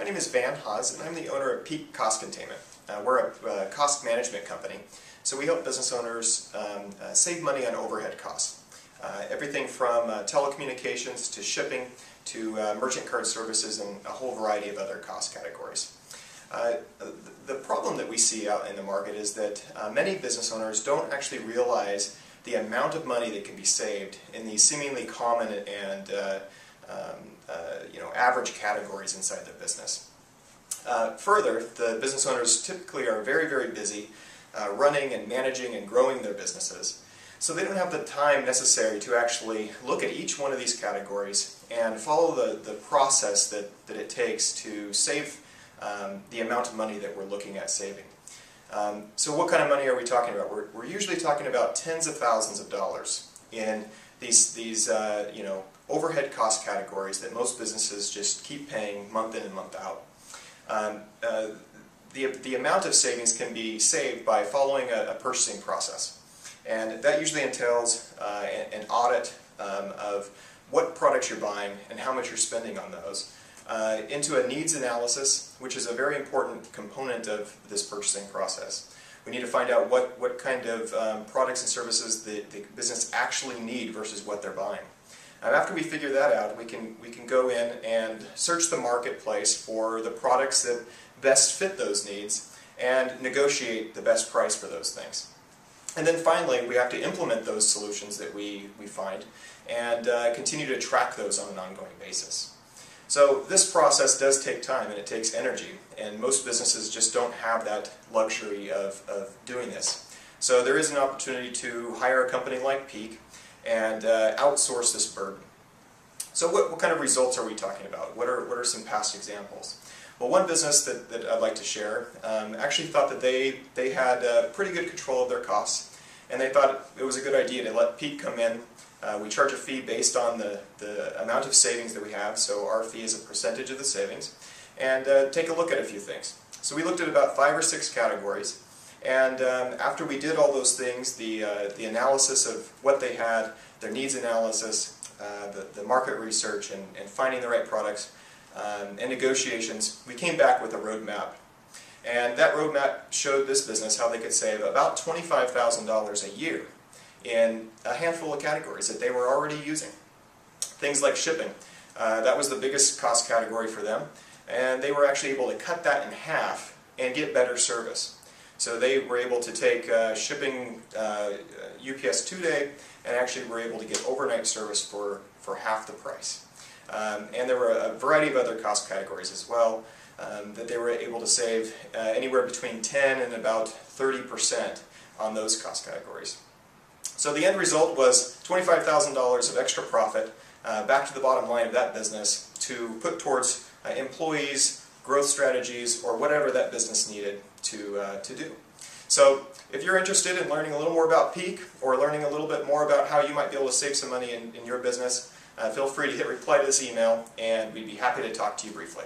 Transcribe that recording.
name is Haas, and I'm the owner of Peak Cost Containment. We're a cost management company, so we help business owners save money on overhead costs. Everything from telecommunications to shipping to merchant card services and a whole variety of other cost categories. The problem that we see out in the market is that many business owners don't actually realize the amount of money that can be saved in these seemingly common and average categories inside their business. Further, the business owners typically are very, very busy running and managing and growing their businesses. So they don't have the time necessary to actually look at each one of these categories and follow the process that it takes to save the amount of money that we're looking at saving. So what kind of money are we talking about? We're usually talking about tens of thousands of dollars in these overhead cost categories that most businesses just keep paying month in and month out. The amount of savings can be saved by following a purchasing process, and that usually entails an audit of what products you're buying and how much you're spending on those, into a needs analysis, which is a very important component of this purchasing process. We need to find out what kind of products and services the business actually need versus what they're buying. After we figure that out, we can go in and search the marketplace for the products that best fit those needs and negotiate the best price for those things. And then finally, we have to implement those solutions that we find and continue to track those on an ongoing basis. So this process does take time and it takes energy, and most businesses just don't have that luxury of doing this. So there is an opportunity to hire a company like Peak and outsource this burden. So what kind of results are we talking about? What are some past examples? Well, one business that I'd like to share actually thought that they had pretty good control of their costs, and they thought it was a good idea to let Peak come in. We charge a fee based on the amount of savings that we have, so our fee is a percentage of the savings, and take a look at a few things. So we looked at about 5 or 6 categories, and after we did all those things, the analysis of what they had, their needs analysis, the market research, and finding the right products, and negotiations, we came back with a roadmap. And that roadmap showed this business how they could save about $25,000 a year in a handful of categories that they were already using. Things like shipping. That was the biggest cost category for them, and they were actually able to cut that in half and get better service. So they were able to take shipping UPS 2-day and actually were able to get overnight service for half the price. And there were a variety of other cost categories as well that they were able to save anywhere between 10 and about 30% on those cost categories. So the end result was $25,000 of extra profit back to the bottom line of that business to put towards employees, growth strategies, or whatever that business needed to do. So if you're interested in learning a little more about Peak or learning a little bit more about how you might be able to save some money in your business, feel free to hit reply to this email and we'd be happy to talk to you briefly.